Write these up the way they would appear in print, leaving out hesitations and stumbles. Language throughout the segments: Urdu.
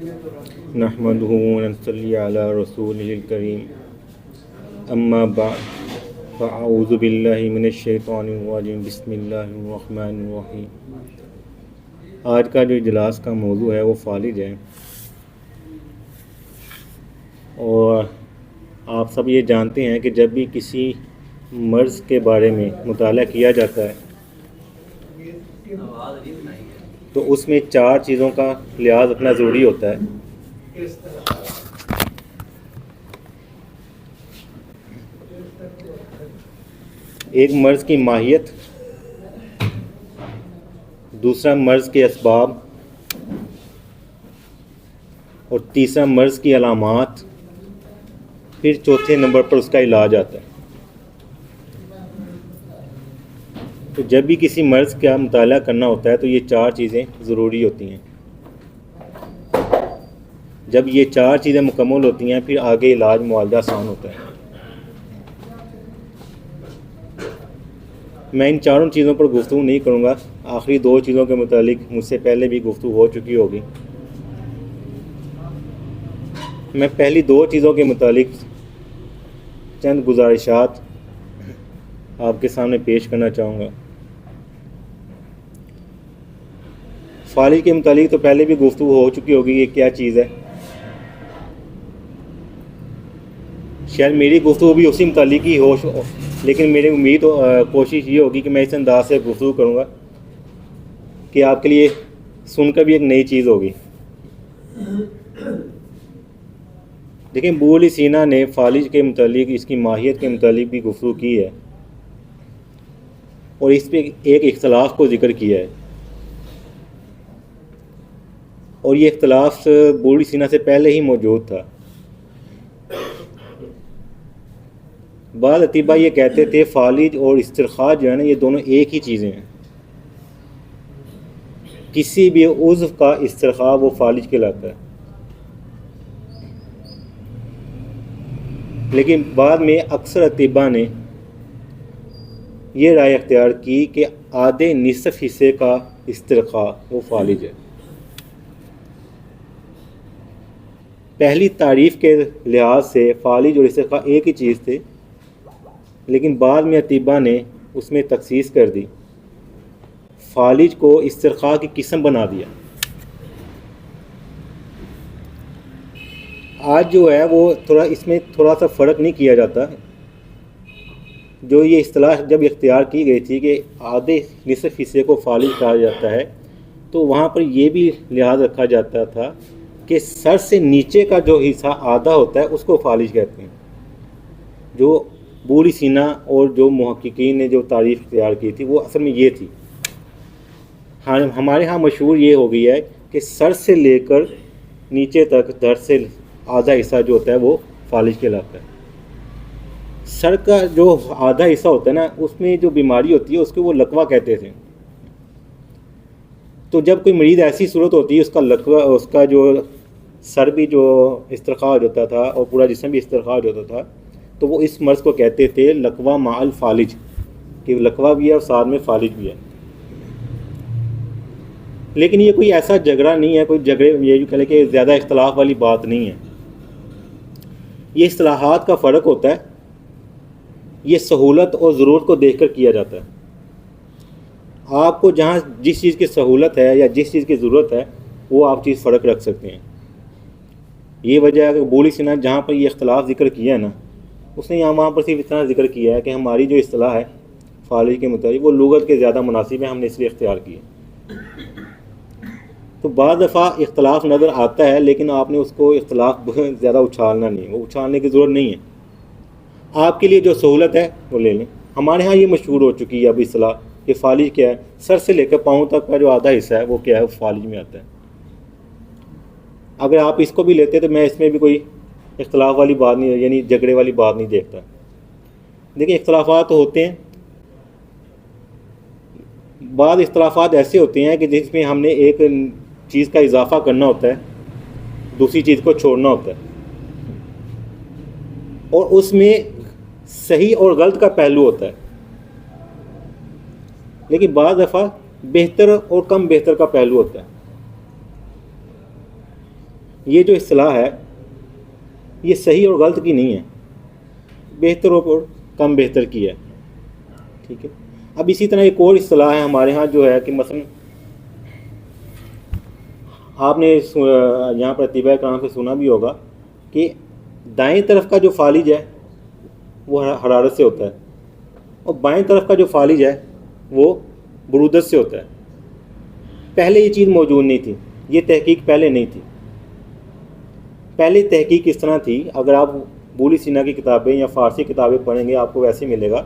نحمده ونصلي على رسوله الكريم اما بعد فاعوذ باللہ من الشیطان الرجیم بسم اللہ الرحمن الرحیم۔ آج کا جو اجلاس کا موضوع ہے وہ فالج ہے، اور آپ سب یہ جانتے ہیں کہ جب بھی کسی مرض کے بارے میں مطالعہ کیا جاتا ہے تو اس میں 4 چیزوں کا لحاظ رکھنا ضروری ہوتا ہے۔ ایک مرض کی ماہیت، دوسرا مرض کے اسباب، اور تیسرا مرض کی علامات، پھر چوتھے نمبر پر اس کا علاج آتا ہے۔ تو جب بھی کسی مرض کا مطالعہ کرنا ہوتا ہے تو یہ 4 چیزیں ضروری ہوتی ہیں۔ جب یہ 4 چیزیں مکمل ہوتی ہیں پھر آگے علاج معالجہ آسان ہوتا ہے۔ میں ان 4 چیزوں پر گفتگو نہیں کروں گا، آخری 2 چیزوں کے متعلق مجھ سے پہلے بھی گفتگو ہو چکی ہوگی۔ میں پہلی 2 چیزوں کے متعلق چند گزارشات آپ کے سامنے پیش کرنا چاہوں گا۔ فالج کے متعلق تو پہلے بھی گفتگو ہو چکی ہوگی، یہ کیا چیز ہے۔ شاید میری گفتگو بھی اسی متعلق ہی ہو، لیکن میری امید کوشش یہ ہوگی کہ میں اس انداز سے گفتگو کروں گا کہ آپ کے لیے سن کر بھی ایک نئی چیز ہوگی۔ لیکن ابو علی سینا نے فالج کے متعلق، اس کی ماہیت کے متعلق بھی گفتگو کی ہے، اور اس پہ ایک اختلاف کو ذکر کیا ہے، اور یہ اختلاف ابو علی سینا سے پہلے ہی موجود تھا۔ بعض اطباء یہ کہتے تھے فالج اور استرخاء جو ہے نا، یہ دونوں ایک ہی چیزیں ہیں۔ کسی بھی عضو کا استرخاء وہ فالج کہلاتا ہے۔ لیکن بعد میں اکثر اطباء نے یہ رائے اختیار کی کہ آدھے نصف حصے کا استرخاء وہ فالج ہے۔ پہلی تعریف کے لحاظ سے فالج اور استرخاء ایک ہی چیز تھے، لیکن بعد میں اطباء نے اس میں تخصیص کر دی، فالج کو استرخاء کی قسم بنا دیا۔ آج جو ہے وہ اس میں تھوڑا سا فرق نہیں کیا جاتا۔ جو یہ اصطلاح جب اختیار کی گئی تھی کہ آدھے نصف حصے کو فالج کہا جاتا ہے، تو وہاں پر یہ بھی لحاظ رکھا جاتا تھا کہ سر سے نیچے کا جو حصہ آدھا ہوتا ہے اس کو فالج کہتے ہیں۔ جو ابو علی سینا اور جو محققین نے جو تعریف اختیار کی تھی وہ اصل میں یہ تھی۔ ہمارے ہاں مشہور یہ ہو گئی ہے کہ سر سے لے کر نیچے تک دھڑ سے آدھا حصہ جو ہوتا ہے وہ فالج کہلاتا ہے۔ سر کا جو آدھا حصہ ہوتا ہے نا، اس میں جو بیماری ہوتی ہے اس کو وہ لکوہ کہتے تھے۔ تو جب کوئی مریض ایسی صورت ہوتی ہے اس کا لکوہ، اس کا جو سر بھی جو استرخاء ہو جاتا تھا اور پورا جسم بھی استرخاء ہو جاتا تھا، تو وہ اس مرض کو کہتے تھے لکوہ مع الفالج، کہ لکوہ بھی ہے اور ساتھ میں فالج بھی ہے۔ لیکن یہ کوئی ایسا جھگڑا نہیں ہے، کوئی جھگڑے یہ جو کہہ کہ زیادہ اختلاف والی بات نہیں ہے۔ یہ اصطلاحات کا فرق ہوتا ہے، یہ سہولت اور ضرورت کو دیکھ کر کیا جاتا ہے۔ آپ کو جہاں جس چیز کی سہولت ہے یا جس چیز کی ضرورت ہے وہ آپ چیز فرق رکھ سکتے ہیں۔ یہ وجہ ہے کہ ابو علی سینا جہاں پر یہ اختلاف ذکر کیا ہے نا، اس نے یہاں وہاں پر صرف اتنا ذکر کیا ہے کہ ہماری جو اصطلاح ہے فالج کے مطابق وہ لغت کے زیادہ مناسب ہے، ہم نے اس لیے اختیار کی ہے۔ تو بعض دفعہ اختلاف نظر آتا ہے، لیکن آپ نے اس کو اختلاف زیادہ اچھالنا نہیں، وہ اچھالنے کی ضرورت نہیں ہے۔ آپ کے لیے جو سہولت ہے وہ لے لیں۔ ہمارے ہاں یہ مشہور ہو چکی ہے اب اصطلاح کہ فالج کیا ہے، سر سے لے کر پاؤں تک کا جو آدھا حصہ ہے وہ کیا ہے، وہ فالج میں آتا ہے۔ اگر آپ اس کو بھی لیتے تو میں اس میں بھی کوئی اختلاف والی بات نہیں، یعنی جھگڑے والی بات نہیں دیکھتا۔ لیکن اختلافات تو ہوتے ہیں۔ بعض اختلافات ایسے ہوتے ہیں کہ جس میں ہم نے ایک چیز کا اضافہ کرنا ہوتا ہے، دوسری چیز کو چھوڑنا ہوتا ہے، اور اس میں صحیح اور غلط کا پہلو ہوتا ہے۔ لیکن بعض دفعہ بہتر اور کم بہتر کا پہلو ہوتا ہے۔ یہ جو اصطلاح ہے یہ صحیح اور غلط کی نہیں ہے، بہتر اور کم بہتر کی ہے، ٹھیک ہے۔ اب اسی طرح ایک اور اصطلاح ہے ہمارے ہاں جو ہے کہ مثلا آپ نے یہاں پر طباء کرام سے سنا بھی ہوگا کہ دائیں طرف کا جو فالج ہے وہ حرارت سے ہوتا ہے، اور بائیں طرف کا جو فالج ہے وہ برودت سے ہوتا ہے۔ پہلے یہ چیز موجود نہیں تھی، یہ تحقیق پہلے نہیں تھی۔ پہلے تحقیق اس طرح تھی، اگر آپ بولی سینا کی کتابیں یا فارسی کتابیں پڑھیں گے آپ کو ویسے ملے گا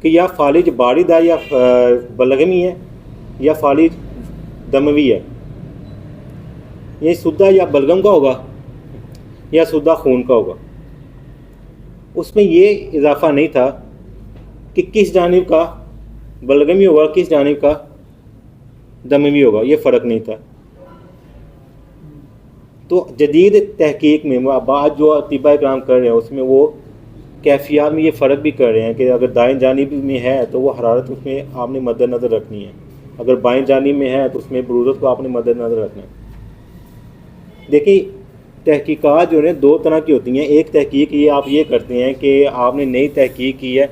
کہ یا فالج بارد ہے یا بلغمی ہے یا فالج دموی ہے، یہ سدہ یا بلغم کا ہوگا یا سدہ خون کا ہوگا۔ اس میں یہ اضافہ نہیں تھا کہ کس جانب کا بلغمی ہوگا کس جانب کا دموی ہوگا، یہ فرق نہیں تھا۔ تو جدید تحقیق میں بعض جو طباء کرام کر رہے ہیں اس میں وہ کیفیات میں یہ فرق بھی کر رہے ہیں کہ اگر دائیں جانب میں ہے تو وہ حرارت اس میں آپ نے مد نظر رکھنی ہے، اگر بائیں جانب میں ہے تو اس میں برودت کو آپ نے مد نظر رکھنا ہے۔ دیکھیں تحقیقات جو ہیں دو طرح کی ہوتی ہیں، ایک تحقیق یہ آپ یہ کرتے ہیں کہ آپ نے نئی تحقیق کی ہے،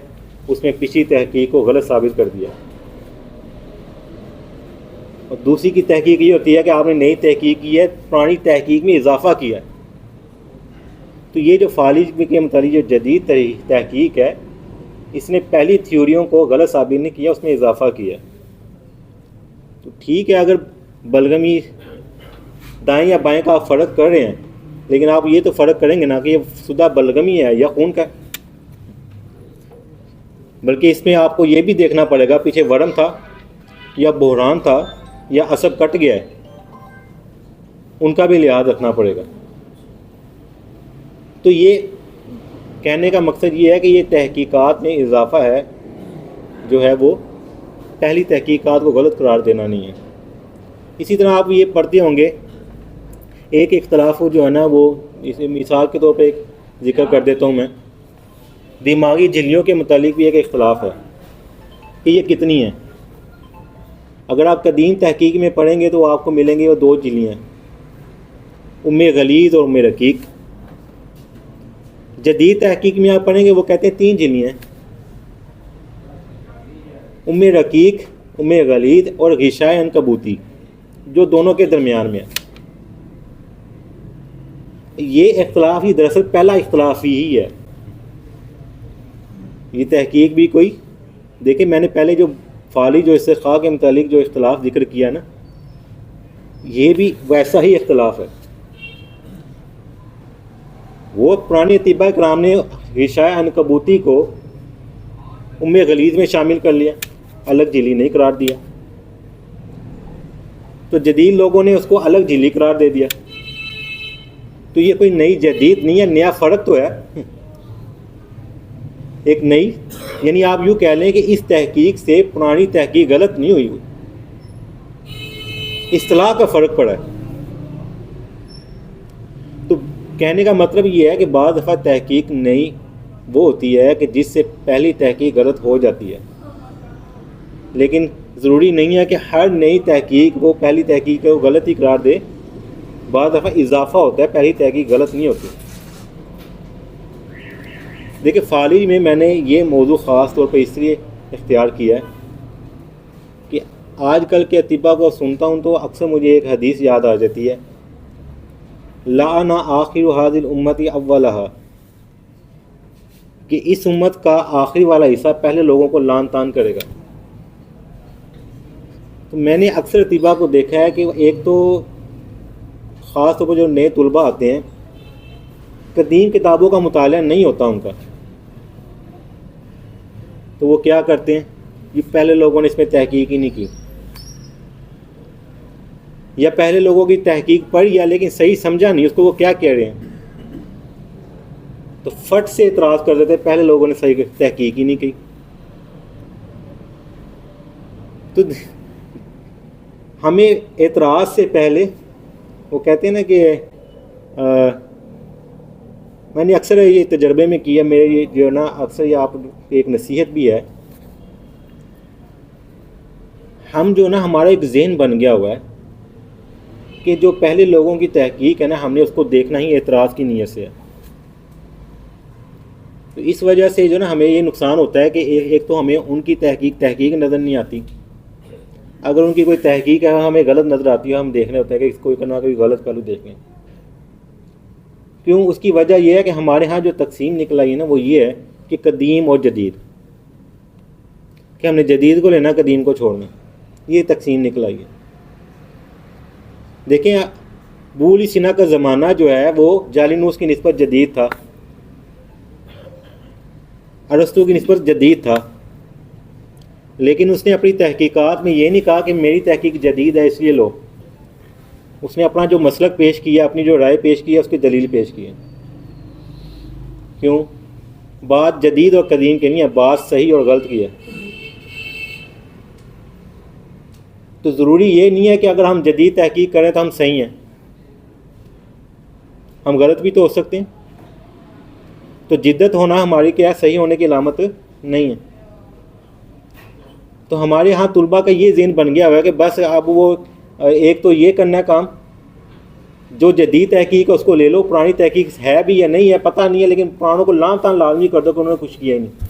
اس میں پچھلی تحقیق کو غلط ثابت کر دیا، اور دوسری کی تحقیق یہ ہوتی ہے کہ آپ نے نئی تحقیق کی ہے، پرانی تحقیق میں اضافہ کیا ہے۔ تو یہ جو فالج کے متعلق جو جدید تحقیق ہے اس نے پہلی تھیوریوں کو غلط ثابت نہیں کیا، اس میں اضافہ کیا۔ تو ٹھیک ہے اگر بلغمی دائیں یا بائیں کا آپ فرق کر رہے ہیں، لیکن آپ یہ تو فرق کریں گے نا کہ یہ سدہ بلغمی ہے یا خون کا، بلکہ اس میں آپ کو یہ بھی دیکھنا پڑے گا پیچھے ورم تھا یا بحران تھا یا عصب کٹ گیا ہے، ان کا بھی لحاظ رکھنا پڑے گا۔ تو یہ کہنے کا مقصد یہ ہے کہ یہ تحقیقات میں اضافہ ہے جو ہے وہ پہلی تحقیقات کو غلط قرار دینا نہیں ہے۔ اسی طرح آپ یہ پڑھتے ہوں گے ایک اختلاف جو ہے نا وہ اسے مثال کے طور پہ ایک ذکر کر دیتا ہوں میں، دماغی جھلیوں کے متعلق بھی ایک اختلاف ہے کہ یہ کتنی ہیں۔ اگر آپ قدیم تحقیق میں پڑھیں گے تو آپ کو ملیں گے وہ دو جھلیاں، ام غلیظ اور ام رقیق۔ جدید تحقیق میں آپ پڑھیں گے وہ کہتے ہیں 3 جھلیاں، ام رقیق، ام غلیظ اور غشاء عنکبوتی، جو دونوں کے درمیان میں ہے۔ یہ اختلاف ہی دراصل پہلا اختلاف ہی ہے۔ یہ تحقیق بھی کوئی دیکھیں، میں نے پہلے جو فالج و استرخاء کے متعلق جو اختلاف ذکر کیا نا، یہ بھی ویسا ہی اختلاف ہے۔ وہ پرانے طباء کرام نے غشاء عنکبوتی کو ام غلیظ میں شامل کر لیا، الگ جھلی نہیں قرار دیا، تو جدید لوگوں نے اس کو الگ جھلی قرار دے دیا۔ تو یہ کوئی نئی جدید نہیں ہے، نیا فرق تو ہے ایک نئی، یعنی آپ یوں کہہ لیں کہ اس تحقیق سے پرانی تحقیق غلط نہیں ہوئی، اصطلاح کا فرق پڑا ہے۔ تو کہنے کا مطلب یہ ہے کہ بعض دفعہ تحقیق نئی وہ ہوتی ہے کہ جس سے پہلی تحقیق غلط ہو جاتی ہے، لیکن ضروری نہیں ہے کہ ہر نئی تحقیق وہ پہلی تحقیق کو غلط ہی قرار دے۔ بعض دفعہ اضافہ ہوتا ہے، پہلی تحقیق غلط نہیں ہوتی۔ دیکھیں فالج میں نے یہ موضوع خاص طور پہ اس لیے اختیار کیا ہے کہ آج کل کے اطباء کو سنتا ہوں تو اکثر مجھے ایک حدیث یاد آ جاتی ہے، لعن آخر هذه الامت اولها، کہ اس امت کا آخری والا حصہ پہلے لوگوں کو لعن طعن کرے گا۔ تو میں نے اکثر اطباء کو دیکھا ہے کہ ایک تو خاص طور پر جو نئے طلباء آتے ہیں قدیم کتابوں کا مطالعہ نہیں ہوتا ان کا، تو وہ کیا کرتے ہیں، یہ پہلے لوگوں نے اس میں تحقیق ہی نہیں کی، یا پہلے لوگوں کی تحقیق پڑھی یا لیکن صحیح سمجھا نہیں اس کو وہ کیا کہہ رہے ہیں، تو فٹ سے اعتراض کر دیتے پہلے لوگوں نے صحیح تحقیق ہی نہیں کی۔ تو ہمیں اعتراض سے پہلے وہ کہتے ہیں نا کہ میں نے اکثر یہ تجربے میں کیا، میرے یہ جو ہے نا اکثر یہ آپ ایک نصیحت بھی ہے، ہم جو نا ہمارا ایک ذہن بن گیا ہوا ہے کہ جو پہلے لوگوں کی تحقیق ہے نا، ہم نے اس کو دیکھنا ہی اعتراض کی نیت سے ہے. تو اس وجہ سے جو نا ہمیں یہ نقصان ہوتا ہے کہ ایک تو ہمیں ان کی تحقیق نظر نہیں آتی. اگر ان کی کوئی تحقیق ہے ہمیں غلط نظر آتی ہے، ہم دیکھنے ہوتا ہے کہ اس کو کوئی غلط پہلو دیکھیں. کیوں؟ اس کی وجہ یہ ہے کہ ہمارے ہاں جو تقسیم نکل آئی ہے نا وہ یہ ہے کہ قدیم اور جدید، کہ ہم نے جدید کو لینا، قدیم کو چھوڑنا، یہ تقسیم نکل آئی ہے. دیکھیں بولی سینا کا زمانہ جو ہے وہ جالینوس کی نسبت جدید تھا، ارسطو کی نسبت جدید تھا، لیکن اس نے اپنی تحقیقات میں یہ نہیں کہا کہ میری تحقیق جدید ہے اس لیے لو. اس نے اپنا جو مسلک پیش کیا، اپنی جو رائے پیش کی ہے، اس کی دلیل پیش کی ہے. کیوں؟ بات جدید اور قدیم کی نہیں ہے، بات صحیح اور غلط کی ہے. تو ضروری یہ نہیں ہے کہ اگر ہم جدید تحقیق کریں تو ہم صحیح ہیں، ہم غلط بھی تو ہو سکتے ہیں. تو جدت ہونا ہماری کیا صحیح ہونے کی علامت نہیں ہے. تو ہمارے ہاں طلباء کا یہ ذہن بن گیا ہوا ہے کہ بس اب وہ ایک تو یہ کرنا ہے کام، جو جدید تحقیق ہے اس کو لے لو، پرانی تحقیق ہے بھی یا نہیں ہے پتہ نہیں ہے، لیکن پرانوں کو لام تان لازمی کر دو کہ انہوں نے کچھ کیا ہی نہیں.